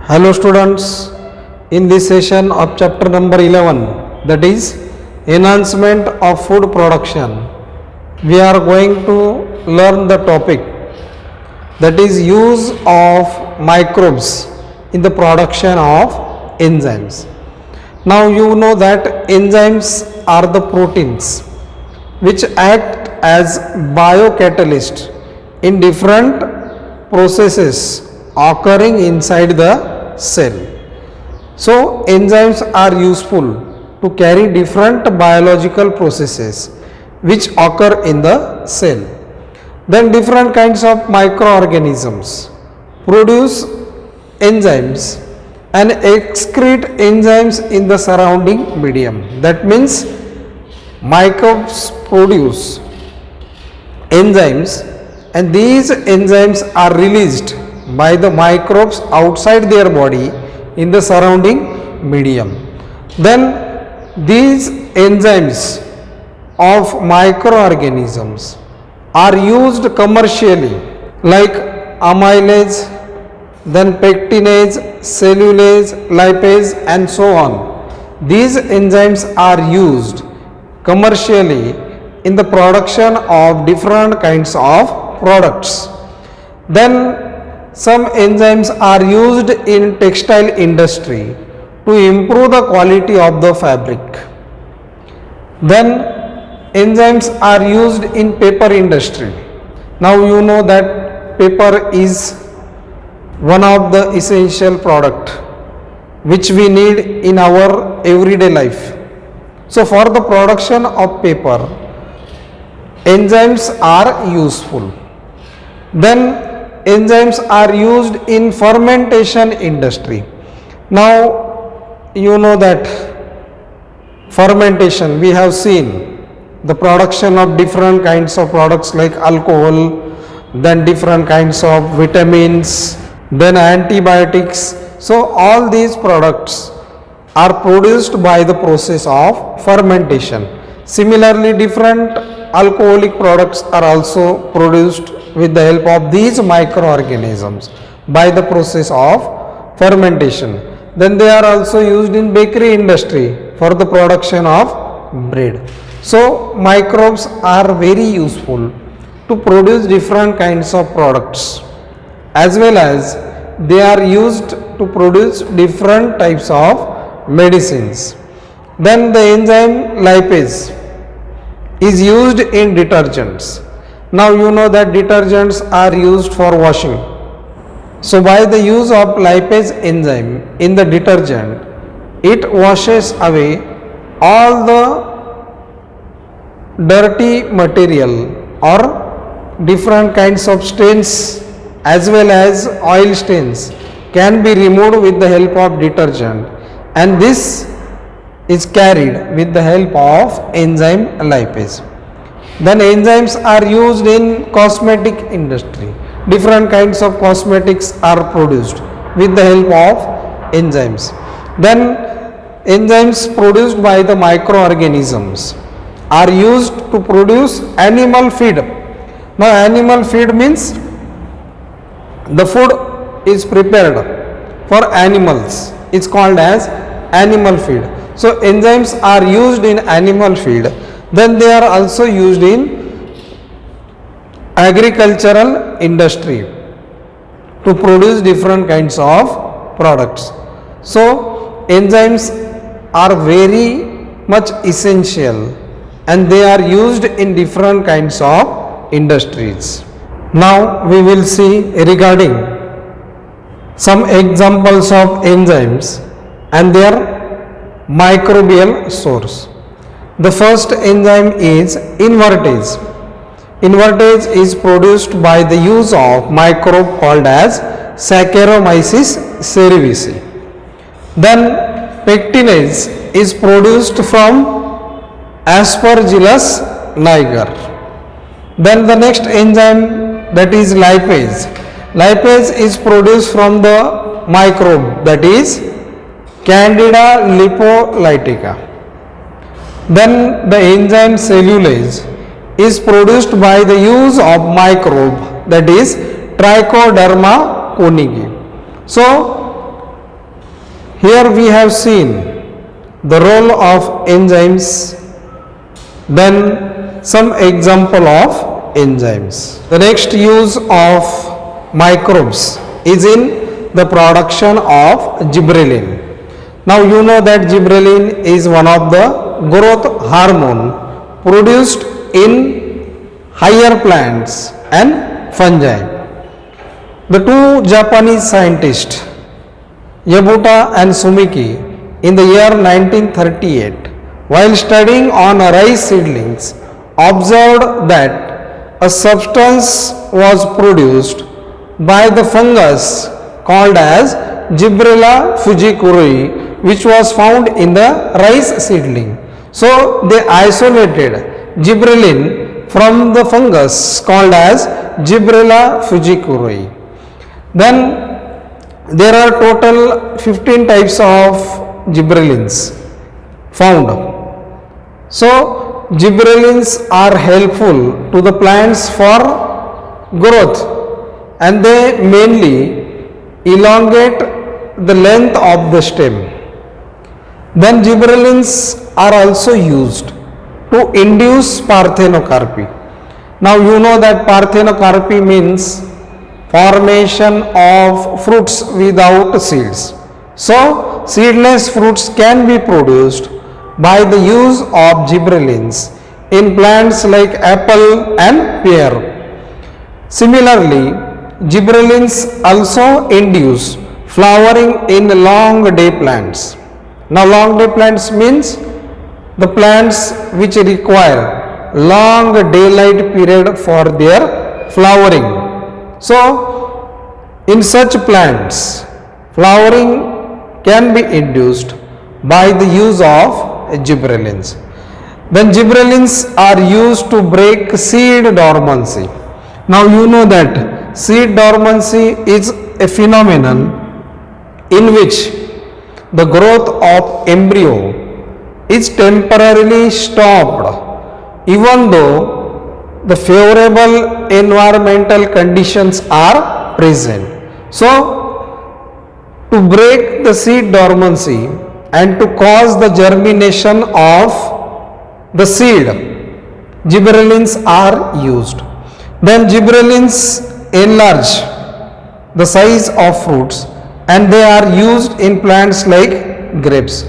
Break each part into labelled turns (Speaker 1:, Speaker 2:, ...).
Speaker 1: Hello students, in this session of chapter number 11, that is enhancement of food production, we are going to learn the topic that is use of microbes in the production of enzymes. Now you know that enzymes are the proteins which act as biocatalyst in different processes occurring inside the cell. So enzymes are useful to carry different biological processes which occur in the cell. Then different kinds of microorganisms produce enzymes and excrete enzymes in the surrounding medium. That means microbes produce enzymes and these enzymes are released by the microbes outside their body in the surrounding medium. Then these enzymes of microorganisms are used commercially like amylase, then pectinase, cellulase, lipase and so on. These enzymes are used commercially in the production of different kinds of products. Then some enzymes are used in textile industry to improve the quality of the fabric. Then enzymes are used in paper industry. Now you know that paper is one of the essential product which we need in our everyday life. So for the production of paper, enzymes are useful. Then enzymes are used in fermentation industry. Now you know that fermentation, we have seen the production of different kinds of products like alcohol, then different kinds of vitamins, then antibiotics. So all these products are produced by the process of fermentation. Similarly, different alcoholic products are also produced with the help of these microorganisms by the process of fermentation. Then they are also used in bakery industry for the production of bread. So microbes are very useful to produce different kinds of products, as well as they are used to produce different types of medicines. Then the enzyme lipase is used in detergents. Now you know that detergents are used for washing. So by the use of lipase enzyme in the detergent, it washes away all the dirty material or different kinds of stains as well as oil stains can be removed with the help of detergent, and this is carried with the help of enzyme lipase. Then enzymes are used in cosmetic industry. Different kinds of cosmetics are produced with the help of enzymes. Then enzymes produced by the microorganisms are used to produce animal feed. Now animal feed means the food is prepared for animals. It's called as animal feed. So enzymes are used in animal feed. Then they are also used in agricultural industry to produce different kinds of products. So enzymes are very much essential and they are used in different kinds of industries. Now we will see regarding some examples of enzymes and their microbial source. The first enzyme is invertase. Invertase is produced by the use of microbe called as Saccharomyces cerevisiae. Then pectinase is produced from Aspergillus niger. Then the next enzyme, that is lipase. Lipase is produced from the microbe, that is Candida lipolytica. Then the enzyme cellulase is produced by the use of microbe, that is Trichoderma conigi. So Here we have seen the role of enzymes, then some example of enzymes. The next use of microbes is in the production of gibberellin. Now you know that gibberellin is one of the growth hormone produced in higher plants and fungi. The two Japanese scientists, Yabuta and Sumiki, in the year 1938, while studying on rice seedlings, observed that a substance was produced by the fungus called as Gibberella fujikuri, which was found in the rice seedling. So they isolated gibberellin from the fungus called as Gibberella fujikuri. Then there are total 15 types of gibberellins found. So gibberellins are helpful to the plants for growth, and they mainly elongate the length of the stem. Then gibberellins are also used to induce parthenocarpy. Now you know that parthenocarpy means formation of fruits without seeds. So seedless fruits can be produced by the use of gibberellins in plants like apple and pear. Similarly, gibberellins also induce flowering in long day plants. Now long day plants means the plants which require long daylight period for their flowering. So in such plants, flowering can be induced by the use of gibberellins. Then gibberellins are used to break seed dormancy. Now you know that seed dormancy is a phenomenon in which the growth of embryo is temporarily stopped even though the favorable environmental conditions are present. So to break the seed dormancy and to cause the germination of the seed, gibberellins are used. Then gibberellins enlarge the size of fruits, and they are used in plants like grapes.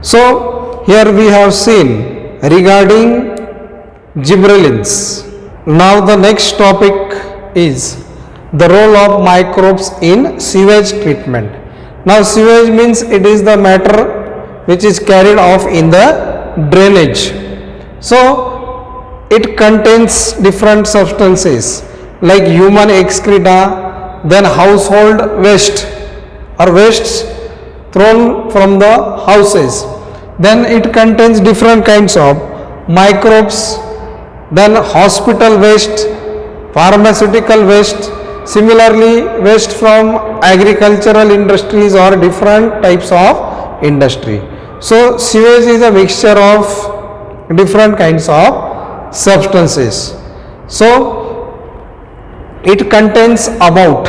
Speaker 1: So here we have seen regarding gibberellins. Now the next topic is the role of microbes in sewage treatment. Now sewage means it is the matter which is carried off in the drainage. So it contains different substances like human excreta, then household waste or wastes thrown from the houses. Then it contains different kinds of microbes, then hospital waste, pharmaceutical waste, similarly waste from agricultural industries or different types of industry. So sewage is a mixture of different kinds of substances. So it contains about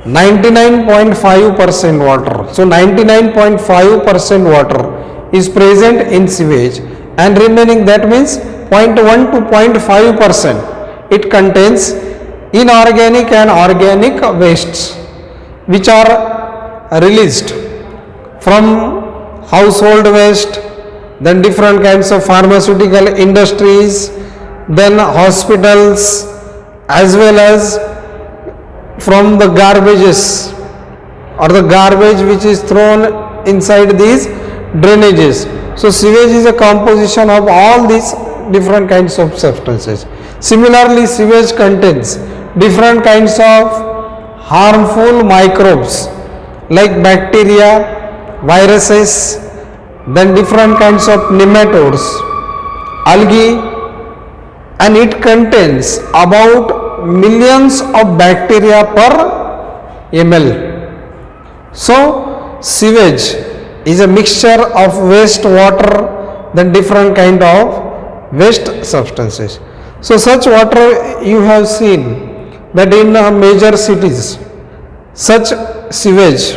Speaker 1: 99.5% water. So 99.5% water is present in sewage, and remaining, that means 0.1 to 0.5%, it contains inorganic and organic wastes which are released from household waste, then different kinds of pharmaceutical industries, then hospitals, as well as from the garbages or the garbage which is thrown inside these drainages. So sewage is a composition of all these different kinds of substances. Similarly, sewage contains different kinds of harmful microbes like bacteria, viruses, then different kinds of nematodes, algae, and it contains about millions of bacteria per ml. So sewage is a mixture of wastewater, then different kind of waste substances. So such water you have seen that in major cities, such sewage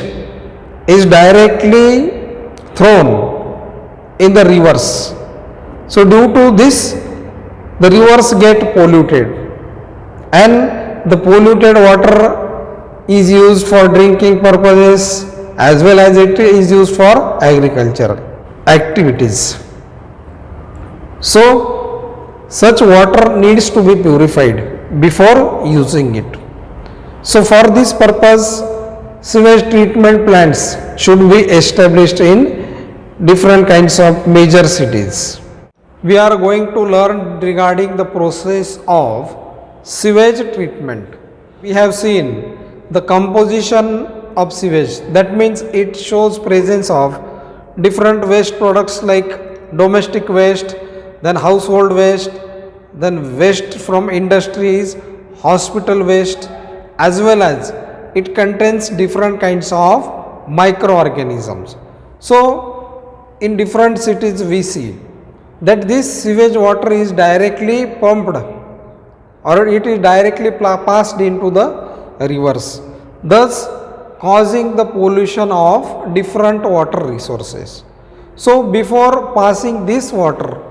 Speaker 1: is directly thrown in the rivers. So due to this, the rivers get polluted, and the polluted water is used for drinking purposes as well as it is used for agriculture activities. So such water needs to be purified before using it. So for this purpose, sewage treatment plants should be established in different kinds of major cities. We are going to learn regarding the process of sewage treatment. We have seen the composition of sewage. That means it shows presence of different waste products like domestic waste, then household waste, then waste from industries, hospital waste, as well as it contains different kinds of microorganisms. So in different cities we see that this sewage water is directly pumped or it is directly passed into the rivers, thus causing the pollution of different water resources. So before passing this water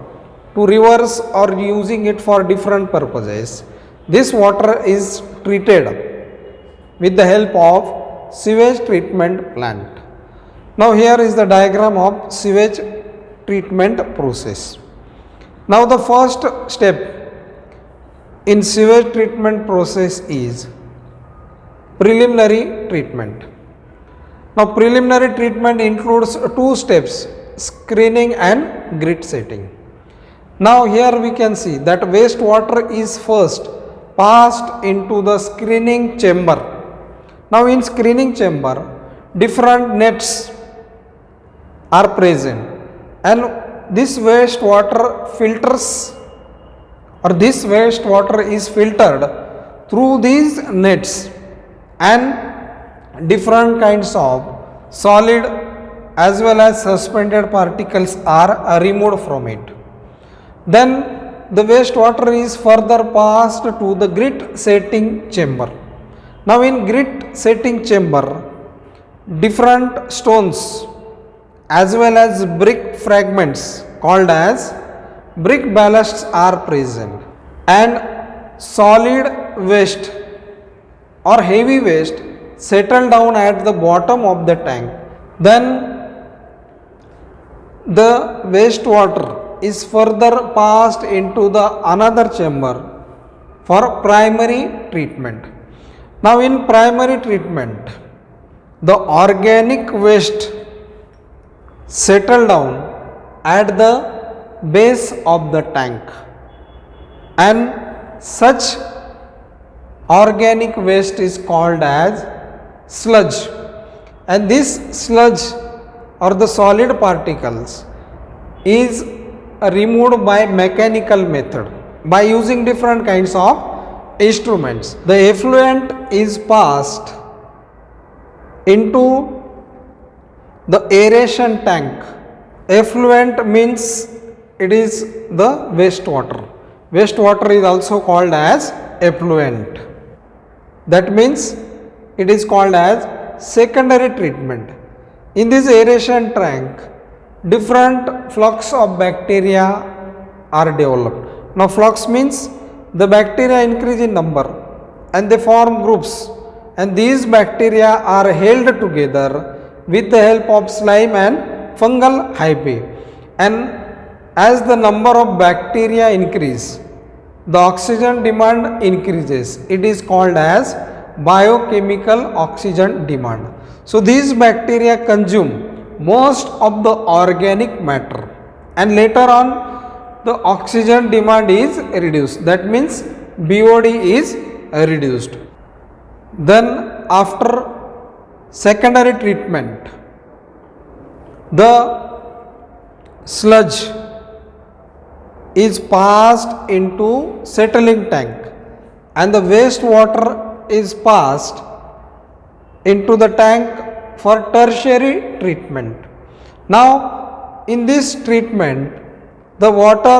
Speaker 1: to rivers or using it for different purposes, this water is treated with the help of sewage treatment plant. Now here is the diagram of sewage treatment process. Now the first step in sewage treatment process is preliminary treatment. Now preliminary treatment includes two steps, screening and grit setting. Now here we can see that wastewater is first passed into the screening chamber. Now in screening chamber, different nets are present, and this wastewater filters or this wastewater is filtered through these nets, and different kinds of solid as well as suspended particles are removed from it. Then the wastewater is further passed to the grit setting chamber. Now in grit setting chamber, different stones as well as brick fragments called as brick ballasts are present, and solid waste or heavy waste settle down at the bottom of the tank. Then the wastewater is further passed into the another chamber for primary treatment. Now in primary treatment, the organic waste settle down at the base of the tank, and such organic waste is called as sludge, and this sludge or the solid particles is removed by mechanical method by using different kinds of instruments. The effluent is passed into the aeration tank. Effluent means it is the wastewater. Wastewater is also called as effluent. That means it is called as secondary treatment. In this aeration tank, different flux of bacteria are developed. Now flux means the bacteria increase in number and they form groups, and these bacteria are held together with the help of slime and fungal hyphae, and as the number of bacteria increase, the oxygen demand increases. It is called as biochemical oxygen demand. So these bacteria consume most of the organic matter, and later on the oxygen demand is reduced. That means BOD is reduced. Then after secondary treatment, the sludge is passed into settling tank, and the wastewater is passed into the tank for tertiary treatment. Now in this treatment, the water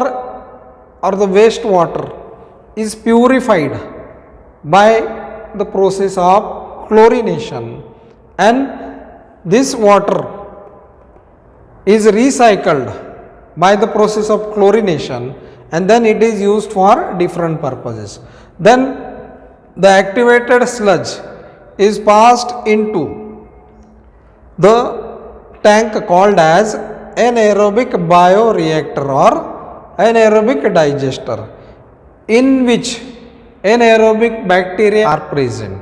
Speaker 1: or the wastewater is purified by the process of chlorination, and this water is recycled by the process of chlorination, and then it is used for different purposes. Then the activated sludge is passed into the tank called as anaerobic bioreactor or anaerobic digester, in which anaerobic bacteria are present.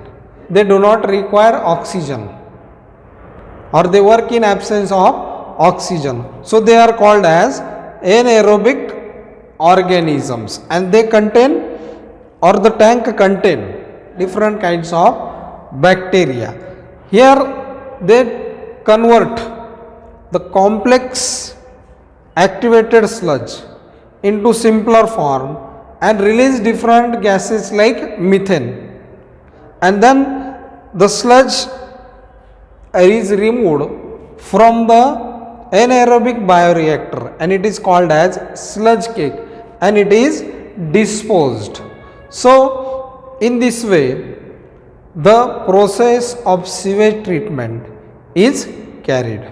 Speaker 1: They do not require oxygen, or they work in absence of oxygen. So they are called as anaerobic organisms, and they contain, or the tank contain, different kinds of bacteria. Here they convert the complex activated sludge into simpler form and release different gases like methane, and then the sludge is removed from the anaerobic bioreactor, and it is called as sludge cake, and it is disposed. So in this way the process of sewage treatment is carried.